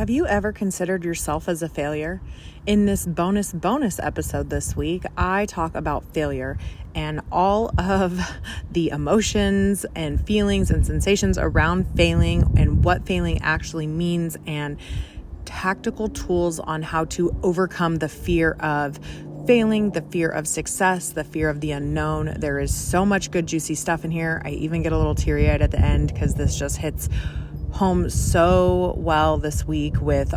Have you ever considered yourself as a failure? In this bonus episode this week, I talk about failure and all of the emotions and feelings and sensations around failing and what failing actually means and tactical tools on how to overcome the fear of failing, the fear of success, the fear of the unknown. There is so much good, juicy stuff in here. I even get a little teary-eyed at the end because this just hits home so well this week with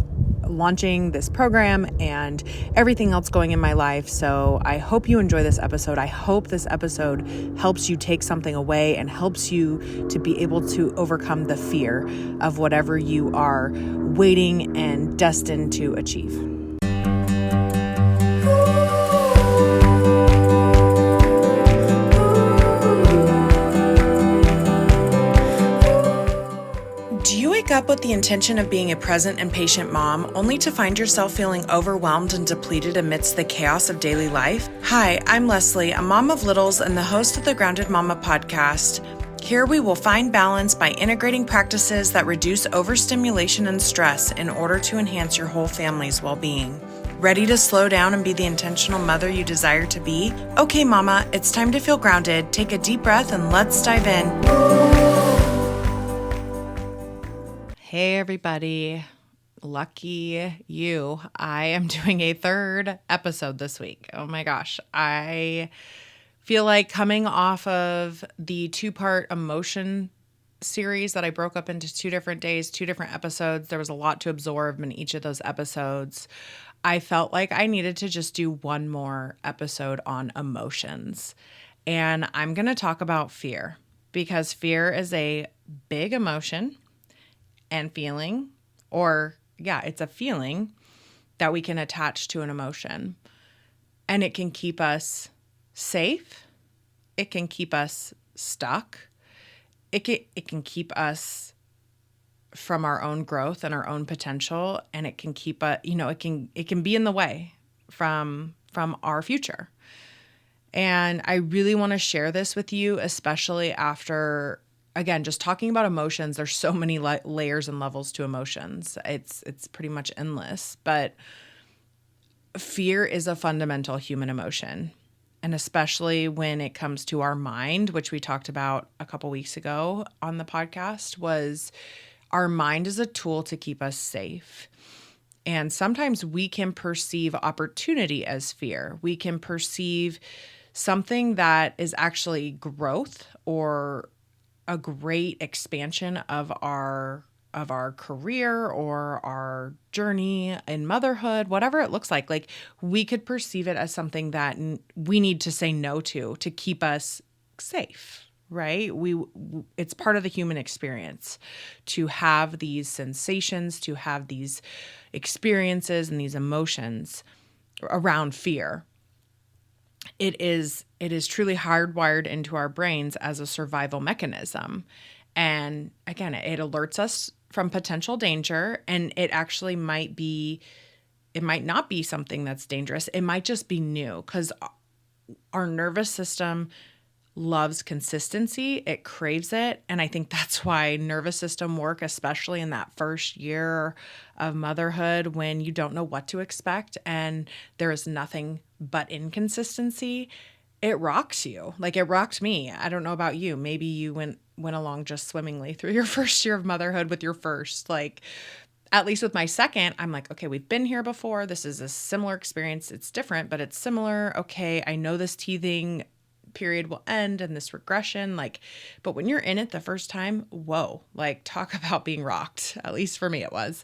launching this program and everything else going in my life. So I hope you enjoy this episode. I hope this episode helps you take something away and helps you to be able to overcome the fear of whatever you are waiting and destined to achieve. Up with the intention of being a present and patient mom, only to find yourself feeling overwhelmed and depleted amidst the chaos of daily life? Hi, I'm Leslie, a mom of littles and the host of the Grounded Mama podcast. Here we will find balance by integrating practices that reduce overstimulation and stress in order to enhance your whole family's well-being. Ready to slow down and be the intentional mother you desire to be? Okay, mama, it's time to feel grounded. Take a deep breath and let's dive in. Hey everybody, lucky you. I am doing a third episode this week. Oh my gosh. I feel like coming off of the 2-part emotion series that I broke up into 2 different days, 2 different episodes. There was a lot to absorb in each of those episodes. I felt like I needed to just do one more episode on emotions. And I'm going to talk about fear because fear is a big emotion and feeling, it's a feeling that we can attach to an emotion. And it can keep us safe. It can keep us stuck. It can keep us from our own growth and our own potential. And it can keep it can be in the way from our future. And I really want to share this with you, especially after, again, just talking about emotions. There's so many layers and levels to emotions. It's pretty much endless, but fear is a fundamental human emotion. And especially when it comes to our mind, which we talked about a couple weeks ago on the podcast, was our mind is a tool to keep us safe. And sometimes we can perceive opportunity as fear. We can perceive something that is actually growth or a great expansion of our career or our journey in motherhood, whatever it looks like. Like, we could perceive it as something that we need to say no to keep us safe, right? It's part of the human experience to have these sensations, to have these experiences and these emotions around fear. It is truly hardwired into our brains as a survival mechanism. And again, it alerts us from potential danger, and it actually might not be something that's dangerous. It might just be new because our nervous system loves consistency. It craves it. And I think that's why nervous system work, especially in that first year of motherhood when you don't know what to expect and there is nothing but inconsistency, it rocks you. Like, it rocked me. I don't know about you. Maybe you went along just swimmingly through your first year of motherhood with your first. Like, at least with my second, I'm like, okay, we've been here before. This is a similar experience. It's different, but it's similar. Okay, I know this teething period will end and this regression, but when you're in it the first time, whoa, talk about being rocked. At least for me, it was.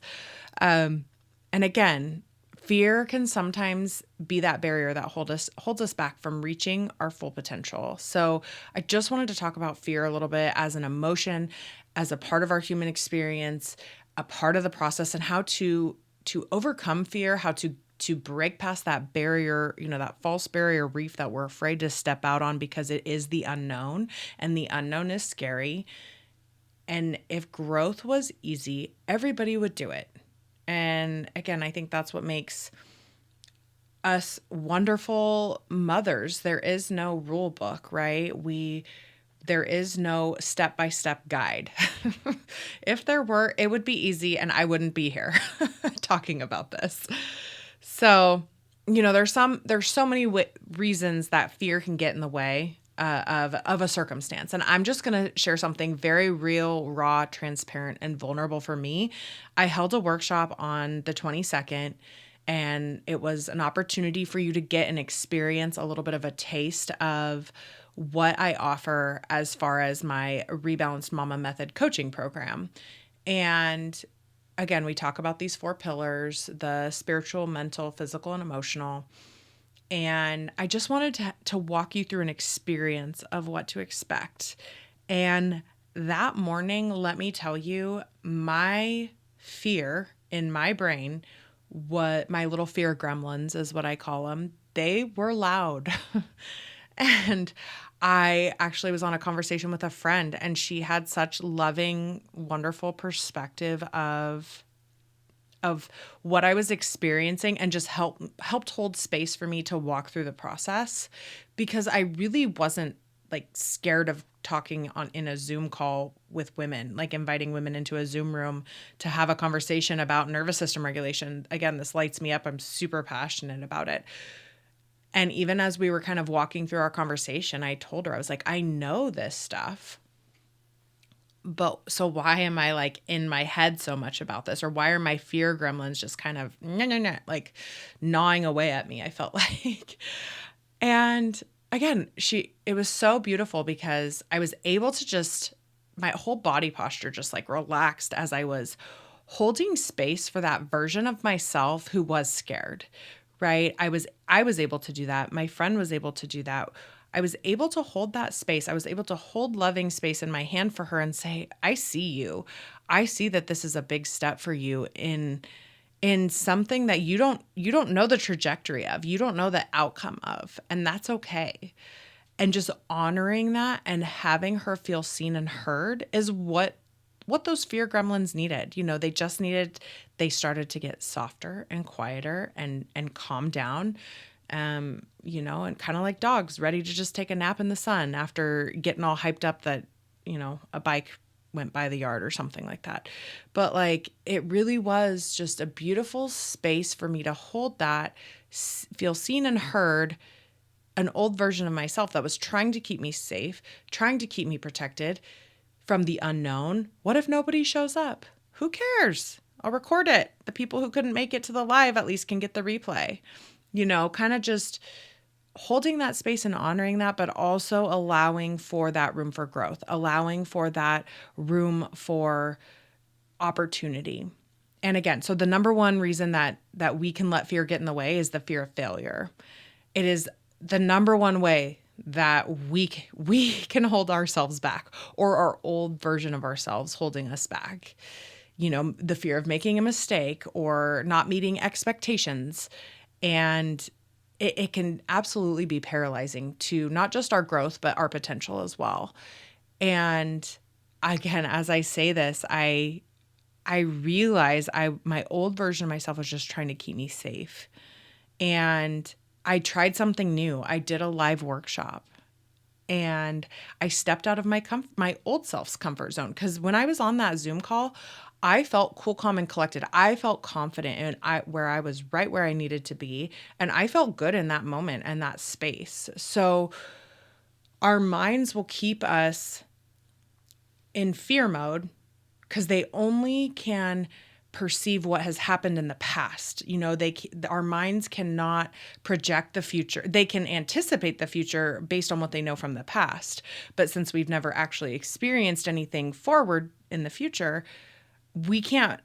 And again, fear can sometimes be that barrier that holds us back from reaching our full potential. So I just wanted to talk about fear a little bit as an emotion, as a part of our human experience, a part of the process, and how to overcome fear, how to break past that barrier, that false barrier reef that we're afraid to step out on because it is the unknown, and the unknown is scary. And if growth was easy, everybody would do it. And again, I think that's what makes us wonderful mothers. There is no rule book, right? there is no step-by-step guide. If there were, it would be easy and I wouldn't be here talking about this. So, there's so many reasons that fear can get in the way of a circumstance. And I'm just going to share something very real, raw, transparent, and vulnerable for me. I held a workshop on the 22nd, and it was an opportunity for you to get an experience, a little bit of a taste of what I offer as far as my Rebalanced Mama Method coaching program. And again, we talk about these 4 pillars: the spiritual, mental, physical, and emotional. And I just wanted to walk you through an experience of what to expect. And that morning, let me tell you, my fear in my brain, what my little fear gremlins is what I call them, they were loud. And I actually was on a conversation with a friend, and she had such loving, wonderful perspective of what I was experiencing, and just helped hold space for me to walk through the process, because I really wasn't like scared of talking in a Zoom call with women, like inviting women into a Zoom room to have a conversation about nervous system regulation. Again, this lights me up. I'm super passionate about it. And even as we were kind of walking through our conversation, I told her, I was like, I know this stuff, but so why am I like in my head so much about this? Or why are my fear gremlins just kind of like gnawing away at me? I felt like, and again, it was so beautiful because I was able to my whole body posture just like relaxed as I was holding space for that version of myself who was scared, right? I was able to do that. My friend was able to do that. I was able to hold that space. I was able to hold loving space in my hand for her and say, I see you. I see that this is a big step for you in something that you don't know the trajectory of. You don't know the outcome of, and that's okay. And just honoring that and having her feel seen and heard is what those fear gremlins needed. They started to get softer and quieter and calm down. And kind of like dogs ready to just take a nap in the sun after getting all hyped up that, a bike went by the yard or something like that. But like, it really was just a beautiful space for me to hold that, feel seen and heard, an old version of myself that was trying to keep me safe, trying to keep me protected from the unknown. What if nobody shows up? Who cares? I'll record it. The people who couldn't make it to the live at least can get the replay. Kind of just holding that space and honoring that, but also allowing for that room for growth, allowing for that room for opportunity. And again, so the number one reason that we can let fear get in the way is the fear of failure. It is the number one way that we can hold ourselves back, or our old version of ourselves holding us back. The fear of making a mistake or not meeting expectations. And it can absolutely be paralyzing to not just our growth, but our potential as well. And again, as I say this, I realize my old version of myself was just trying to keep me safe. And I tried something new. I did a live workshop, and I stepped out of my old self's comfort zone. Because when I was on that Zoom call, I felt cool, calm, and collected. I felt confident in where I was right where I needed to be. And I felt good in that moment and that space. So our minds will keep us in fear mode because they only can perceive what has happened in the past. Our minds cannot project the future. They can anticipate the future based on what they know from the past. But since we've never actually experienced anything forward in the future, we can't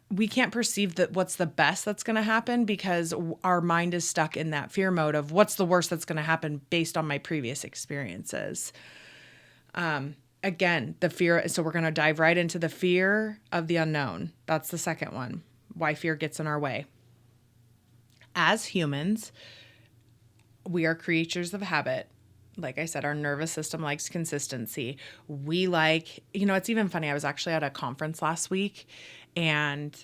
perceive that what's the best that's going to happen, because our mind is stuck in that fear mode of what's the worst that's going to happen based on my previous experiences. Again, the fear. So we're going to dive right into the fear of the unknown. That's the second one. Why fear gets in our way. As humans, we are creatures of habit. Like I said, our nervous system likes consistency. We like, it's even funny. I was actually at a conference last week, and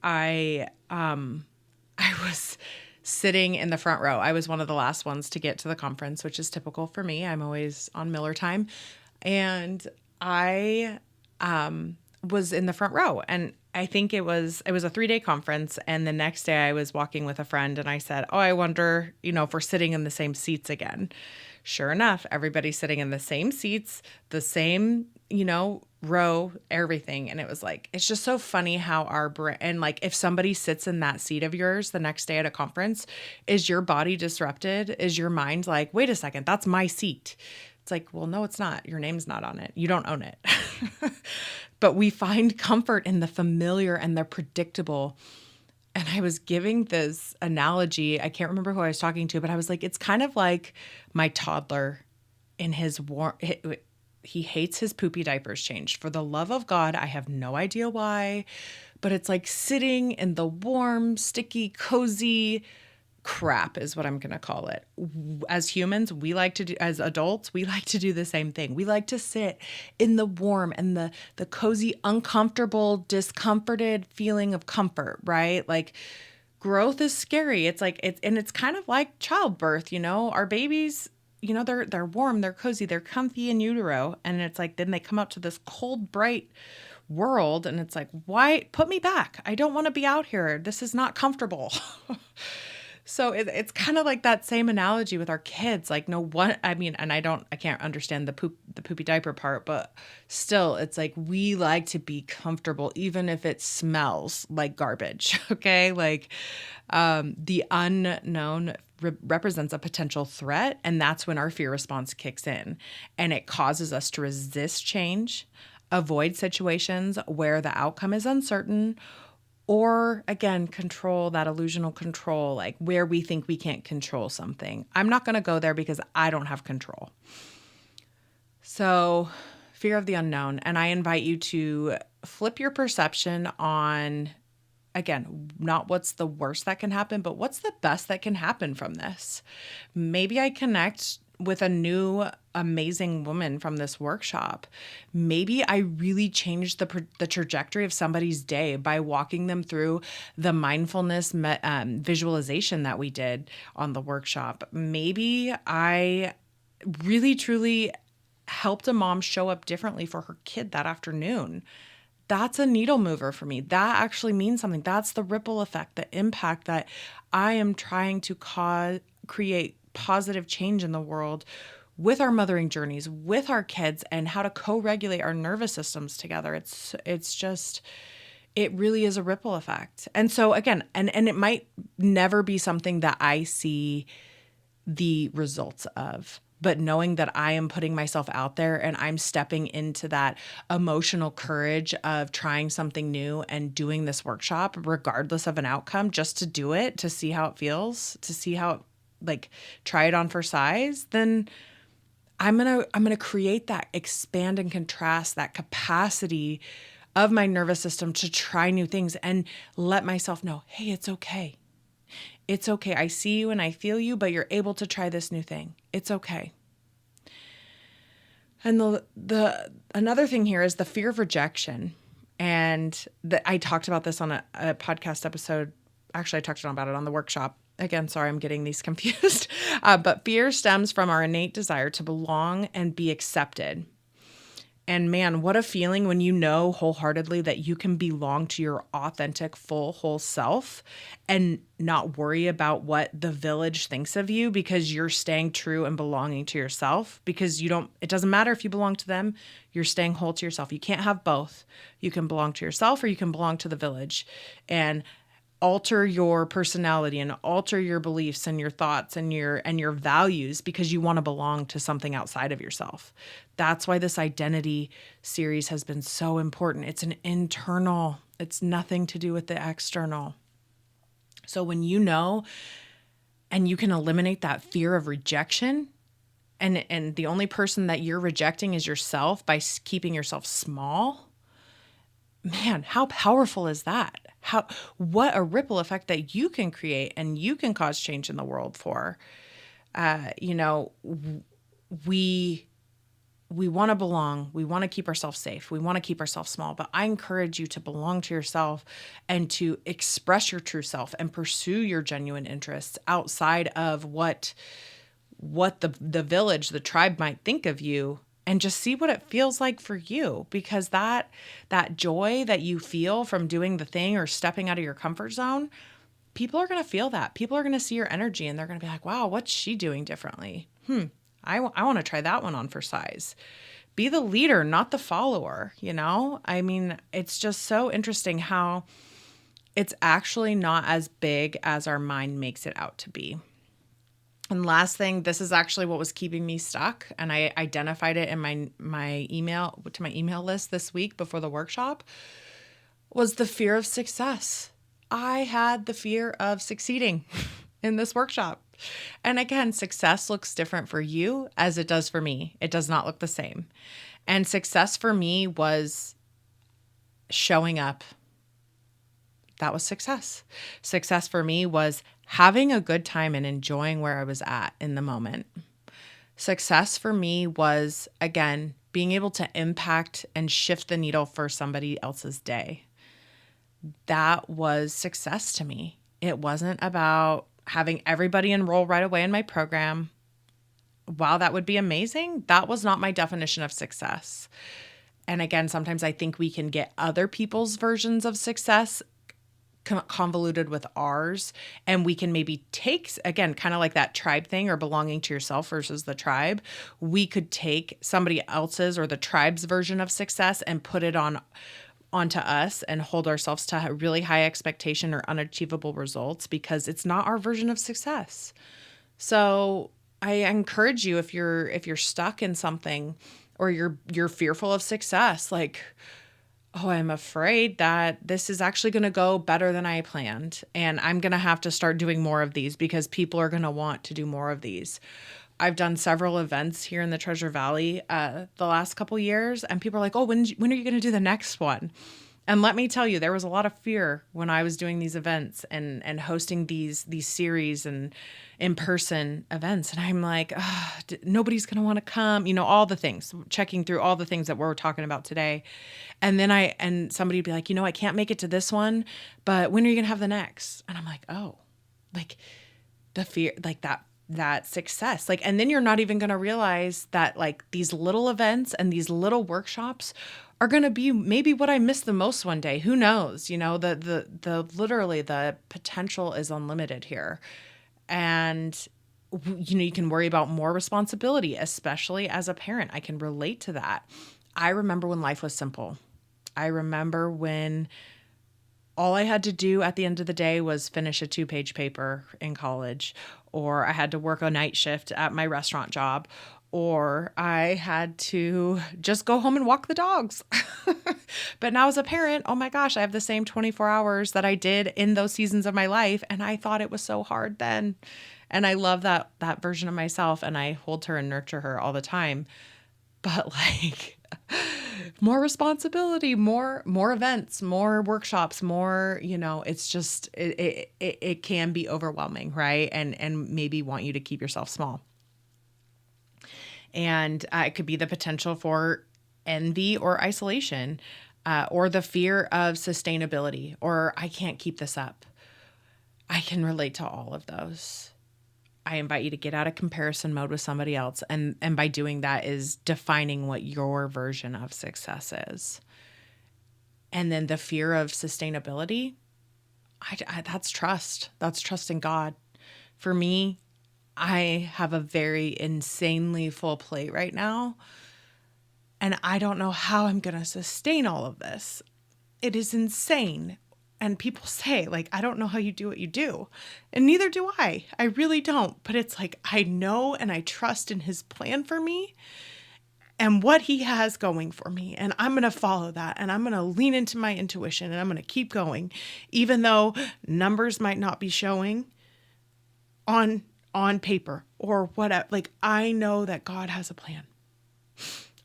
I was sitting in the front row. I was one of the last ones to get to the conference, which is typical for me. I'm always on Miller time. And I was in the front row, and I think it was a 3-day conference. And the next day I was walking with a friend and I said, oh, I wonder, if we're sitting in the same seats again. Sure enough, everybody's sitting in the same seats, the same, row, everything. And it was like, it's just so funny how our brain, and like if somebody sits in that seat of yours the next day at a conference, is your body disrupted? Is your mind like, wait a second, that's my seat? It's like, well, no, it's not. Your name's not on it. You don't own it. But we find comfort in the familiar and the predictable. And I was giving this analogy. I can't remember who I was talking to, but I was like, it's kind of like my toddler in his he hates his poopy diapers changed. For the love of God, I have no idea why, but it's like sitting in the warm, sticky, cozy crap is what I'm going to call it. As humans, as adults, we like to do the same thing. We like to sit in the warm and the cozy, uncomfortable, discomforted feeling of comfort, right? Like growth is scary. It's kind of like childbirth, our babies, they're warm, they're cozy, they're comfy in utero. And it's like, then they come out to this cold, bright world. And it's like, why put me back? I don't want to be out here. This is not comfortable. So it's kind of like that same analogy with our kids. Like, and I can't understand the poopy diaper part, but still it's like, we like to be comfortable, even if it smells like garbage. Okay. Like, the unknown represents a potential threat. And that's when our fear response kicks in, and it causes us to resist change, avoid situations where the outcome is uncertain, or again, control, that illusional control, like where we think we can't control something. I'm not going to go there because I don't have control. So, fear of the unknown. And I invite you to flip your perception on, again, not what's the worst that can happen, but what's the best that can happen from this. Maybe I connect with a new amazing woman from this workshop. Maybe I really changed the trajectory of somebody's day by walking them through the mindfulness visualization that we did on the workshop. Maybe I really, truly helped a mom show up differently for her kid that afternoon. That's a needle mover for me. That actually means something. That's the ripple effect, the impact that I am trying to create positive change in the world with our mothering journeys, with our kids, and how to co-regulate our nervous systems together. It really is a ripple effect. And so again, and it might never be something that I see the results of, but knowing that I am putting myself out there and I'm stepping into that emotional courage of trying something new and doing this workshop, regardless of an outcome, just to do it, to see how it feels, to see how try it on for size, then I'm going to create that expand and contrast, that capacity of my nervous system to try new things and let myself know, hey, it's okay. It's okay. I see you and I feel you, but you're able to try this new thing. It's okay. And the another thing here is the fear of rejection. And I talked about this on a podcast episode. Actually, I talked about it on the workshop. Again, sorry, I'm getting these confused. But fear stems from our innate desire to belong and be accepted. And man, what a feeling when you know wholeheartedly that you can belong to your authentic, full, whole self and not worry about what the village thinks of you, because you're staying true and belonging to yourself, because it doesn't matter if you belong to them, you're staying whole to yourself. You can't have both. You can belong to yourself or you can belong to the village. And alter your personality and alter your beliefs and your thoughts and your values because you want to belong to something outside of yourself. That's why this identity series has been so important. It's an internal, it's nothing to do with the external. So when you know and you can eliminate that fear of rejection, and the only person that you're rejecting is yourself by keeping yourself small, man, how powerful is that? What a ripple effect that you can create and you can cause change in the world for. We want to belong. We want to keep ourselves safe. We want to keep ourselves small. But I encourage you to belong to yourself and to express your true self and pursue your genuine interests outside of what the village, the tribe might think of you, and just see what it feels like for you, because that joy that you feel from doing the thing or stepping out of your comfort zone, people are going to feel that. People are going to see your energy and they're going to be like, wow, what's she doing differently? I want to try that one on for size. Be the leader, not the follower, you know? I mean, it's just so interesting how it's actually not as big as our mind makes it out to be. And last thing, this is actually what was keeping me stuck, and I identified it in my email list this week before the workshop, was the fear of success. I had the fear of succeeding in this workshop. And again, success looks different for you as it does for me. It does not look the same. And success for me was showing up. That was success. Success for me was having a good time and enjoying where I was at in the moment. Success for me was, again, being able to impact and shift the needle for somebody else's day. That was success to me. It wasn't about having everybody enroll right away in my program. While that would be amazing, that was not my definition of success. And again, sometimes I think we can get other people's versions of success convoluted with ours, and we can maybe take, again, kind of like that tribe thing or belonging to yourself versus the tribe. We could take somebody else's or the tribe's version of success and put it onto us and hold ourselves to a really high expectation or unachievable results, because it's not our version of success. So I encourage you, if you're stuck in something or you're fearful of success, like, oh, I'm afraid that this is actually going to go better than I planned, and I'm going to have to start doing more of these because people are going to want to do more of these. I've done several events here in the Treasure Valley the last couple years, and people are like, oh, when are you going to do the next one? And let me tell you, there was a lot of fear when I was doing these events and hosting these series and in-person events. And I'm like, nobody's going to want to come, all the things, checking through all the things that we're talking about today. And then somebody would be like, I can't make it to this one, but when are you going to have the next? And I'm like, oh, like the fear, like that success. Like, and then you're not even going to realize that like these little events and these little workshops are going to be maybe what I miss the most one day. Who knows? The literally the potential is unlimited here. And you can worry about more responsibility, especially as a parent. I can relate to that. I remember when life was simple. I remember when all I had to do at the end of the day was finish a 2-page paper in college, or I had to work a night shift at my restaurant job, or I had to just go home and walk the dogs. But now as a parent, oh my gosh, I have the same 24 hours that I did in those seasons of my life. And I thought it was so hard then. And I love that version of myself, and I hold her and nurture her all the time. But like more responsibility, more events, more workshops, more, it's just, it can be overwhelming, right? And maybe want you to keep yourself small. And it could be the potential for envy or isolation, or the fear of sustainability, or I can't keep this up. I can relate to all of those. I invite you to get out of comparison mode with somebody else. And by doing that is defining what your version of success is. And then the fear of sustainability, that's trust. That's trust in God. For me, I have a very insanely full plate right now, and I don't know how I'm going to sustain all of this. It is insane. And people say, like, I don't know how you do what you do. And neither do I. I really don't. But it's like, I know and I trust in his plan for me and what he has going for me. And I'm going to follow that. And I'm going to lean into my intuition, and I'm going to keep going, even though numbers might not be showing on paper or whatever. Like, I know that God has a plan.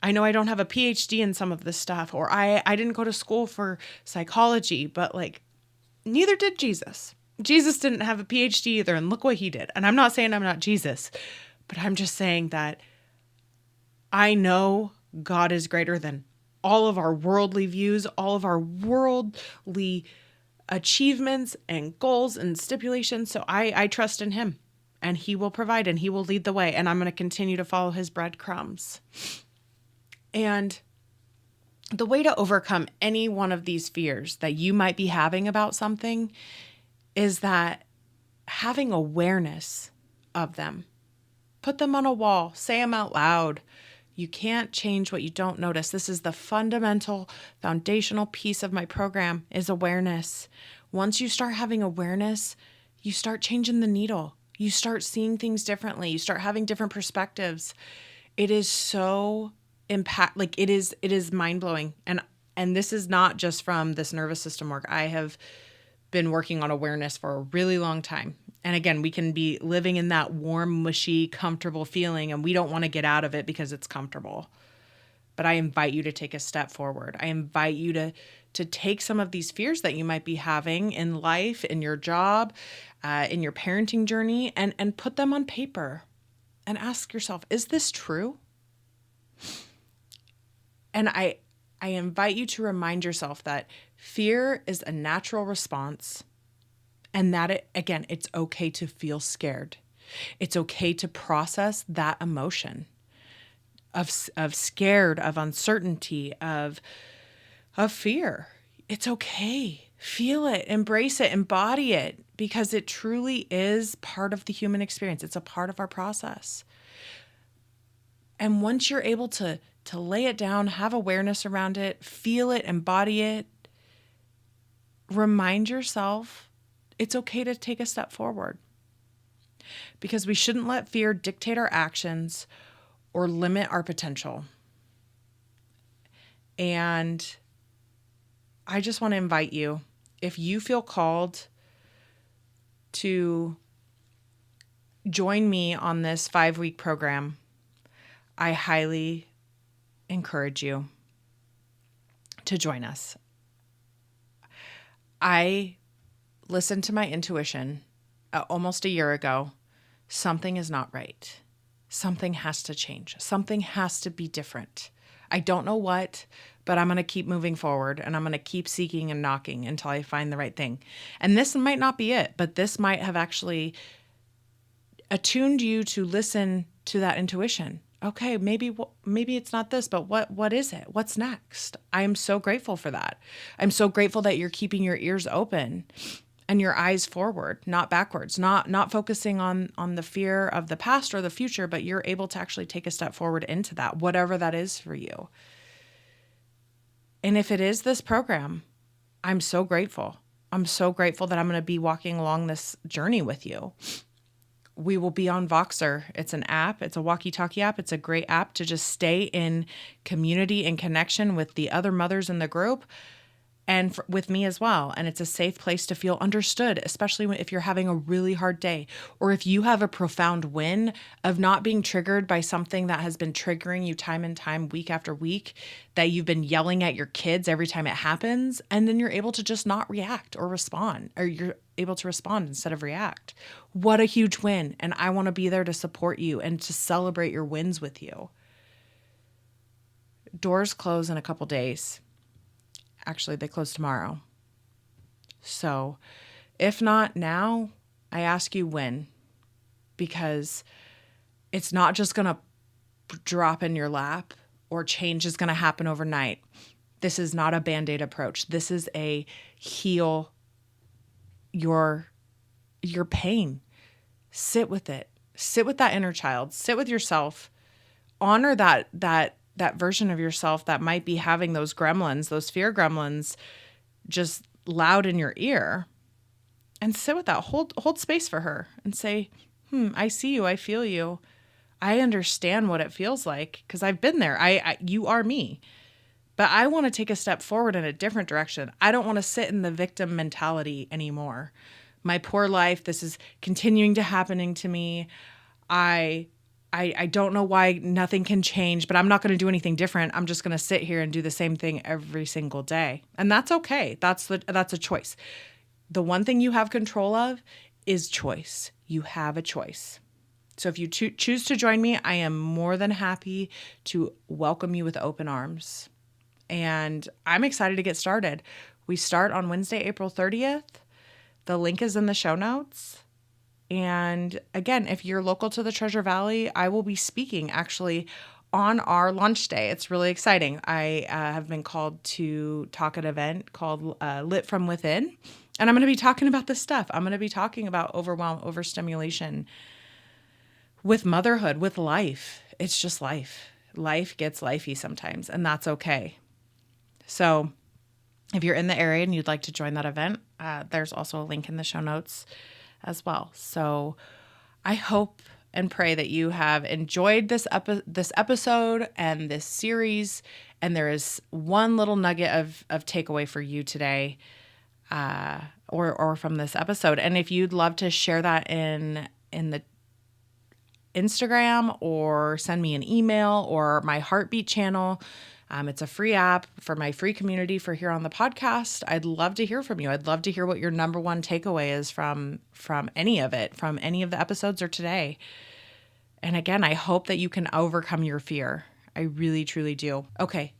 I know I don't have a PhD in some of this stuff, or I didn't go to school for psychology, but like, neither did Jesus. Jesus didn't have a PhD either, and look what he did. And I'm not saying I'm not Jesus, but I'm just saying that I know God is greater than all of our worldly views, all of our worldly achievements and goals and stipulations. So I trust in him, and he will provide, and he will lead the way. And I'm going to continue to follow his breadcrumbs. And the way to overcome any one of these fears that you might be having about something is that having awareness of them. Put them on a wall, say them out loud. You can't change what you don't notice. This is the fundamental, foundational piece of my program is awareness. Once you start having awareness, you start changing the needle. You start seeing things differently. You start having different perspectives. It is so it is mind-blowing. And this is not just from this nervous system work. I have been working on awareness for a really long time. And again, we can be living in that warm, mushy, comfortable feeling, and we don't want to get out of it because it's comfortable. But I invite you to take a step forward. I invite you to take some of these fears that you might be having in life, in your job, in your parenting journey, and put them on paper and ask yourself, is this true? And I invite you to remind yourself that fear is a natural response, and that it's okay to feel scared. It's okay to process that emotion of scared, of uncertainty, of fear. It's okay. Feel it, embrace it, embody it, because it truly is part of the human experience. It's a part of our process. And once you're able to lay it down, have awareness around it, feel it, embody it, remind yourself it's okay to take a step forward. Because we shouldn't let fear dictate our actions or limit our potential. And I just want to invite you, if you feel called to join me on this 5-week program, I highly encourage you to join us. I listened to my intuition almost a year ago. Something is not right. Something has to change. Something has to be different. I don't know what, but I'm going to keep moving forward, and I'm going to keep seeking and knocking until I find the right thing. And this might not be it, but this might have actually attuned you to listen to that intuition. Okay, maybe it's not this, but what is it? What's next? I am so grateful for that. I'm so grateful that you're keeping your ears open and your eyes forward, not backwards, not focusing on the fear of the past or the future, but you're able to actually take a step forward into that, whatever that is for you. And if it is this program, I'm so grateful. I'm so grateful that I'm going to be walking along this journey with you. We will be on Voxer. It's an app. It's a walkie-talkie app. It's a great app to just stay in community and connection with the other mothers in the group and with me as well. And it's a safe place to feel understood, especially if you're having a really hard day, or if you have a profound win of not being triggered by something that has been triggering you time and time, week after week, that you've been yelling at your kids every time it happens. And then you're able to just not react or respond, or you're able to respond instead of react. What a huge win. And I want to be there to support you and to celebrate your wins with you. Doors close in a couple days. Actually, they close tomorrow. So if not now, I ask you when, because it's not just going to drop in your lap or change is going to happen overnight. This is not a Band-Aid approach. This is a heal your pain. Sit with it. Sit with that inner child. Sit with yourself. Honor that version of yourself that might be having those gremlins, those fear gremlins, just loud in your ear, and sit with that. Hold space for her and say, I see you. I feel you. I understand what it feels like because I've been there. You are me, but I want to take a step forward in a different direction. I don't want to sit in the victim mentality anymore. My poor life. This is continuing to happening to me. I don't know why nothing can change, but I'm not going to do anything different. I'm just going to sit here and do the same thing every single day. And that's okay. That's a choice. The one thing you have control of is choice. You have a choice. So if you choose to join me, I am more than happy to welcome you with open arms. And I'm excited to get started. We start on Wednesday, April 30th. The link is in the show notes. And again, if you're local to the Treasure Valley, I will be speaking actually on our launch day. It's really exciting. I have been called to talk at an event called Lit from Within, and I'm going to be talking about this stuff. I'm going to be talking about overwhelm, overstimulation with motherhood, with life. It's just life. Life gets lifey sometimes, and that's okay. So if you're in the area and you'd like to join that event, there's also a link in the show notes as well. So I hope and pray that you have enjoyed this episode and this series, and there is one little nugget of takeaway for you today, or from this episode. And if you'd love to share that in the Instagram, or send me an email, or my Heartbeat channel. It's a free app for my free community for here on the podcast. I'd love to hear from you. I'd love to hear what your number one takeaway is from any of it, from any of the episodes or today. And again, I hope that you can overcome your fear. I really, truly do. Okay.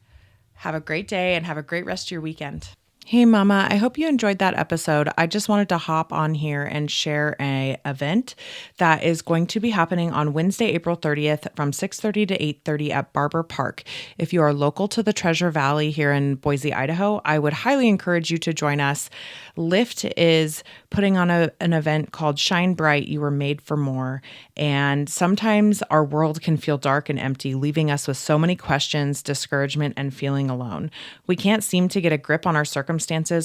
Have a great day and have a great rest of your weekend. Hey mama, I hope you enjoyed that episode. I just wanted to hop on here and share an event that is going to be happening on Wednesday, April 30th from 6:30 to 8:30 at Barber Park. If you are local to the Treasure Valley here in Boise, Idaho, I would highly encourage you to join us. Lyft is putting on an event called Shine Bright, You Were Made for More. And sometimes our world can feel dark and empty, leaving us with so many questions, discouragement, and feeling alone. We can't seem to get a grip on our circumstances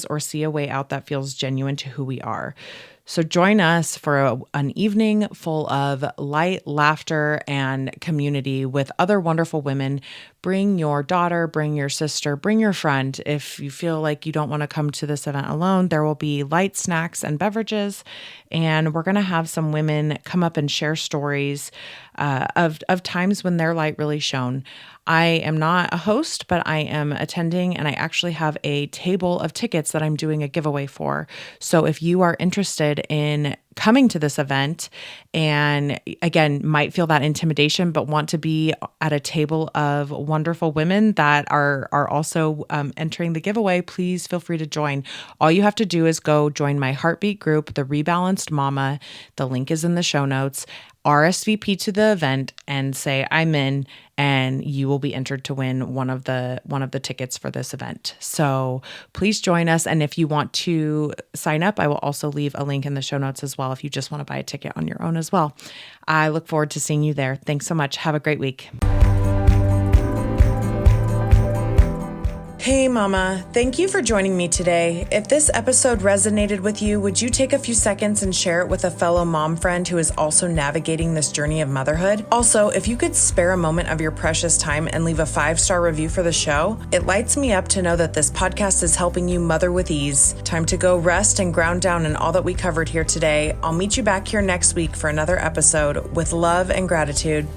or see a way out that feels genuine to who we are. So join us for an evening full of light, laughter, and community with other wonderful women. Bring your daughter, bring your sister, bring your friend. If you feel like you don't want to come to this event alone, there will be light snacks and beverages. And we're going to have some women come up and share stories of times when their light really shone. I am not a host, but I am attending, and I actually have a table of tickets that I'm doing a giveaway for. So if you are interested in coming to this event and again, might feel that intimidation, but want to be at a table of wonderful women that are also entering the giveaway, please feel free to join. All you have to do is go join my Heartbeat group, the Rebalanced Mama. The link is in the show notes. RSVP to the event and say I'm in, and you will be entered to win one of the tickets for this event. So please join us. And if you want to sign up, I will also leave a link in the show notes as well if you just want to buy a ticket on your own as well. I look forward to seeing you there. Thanks so much. Have a great week. Hey mama, thank you for joining me today. If this episode resonated with you, would you take a few seconds and share it with a fellow mom friend who is also navigating this journey of motherhood? Also, if you could spare a moment of your precious time and leave a 5-star review for the show, it lights me up to know that this podcast is helping you mother with ease. Time to go rest and ground down in all that we covered here today. I'll meet you back here next week for another episode with love and gratitude.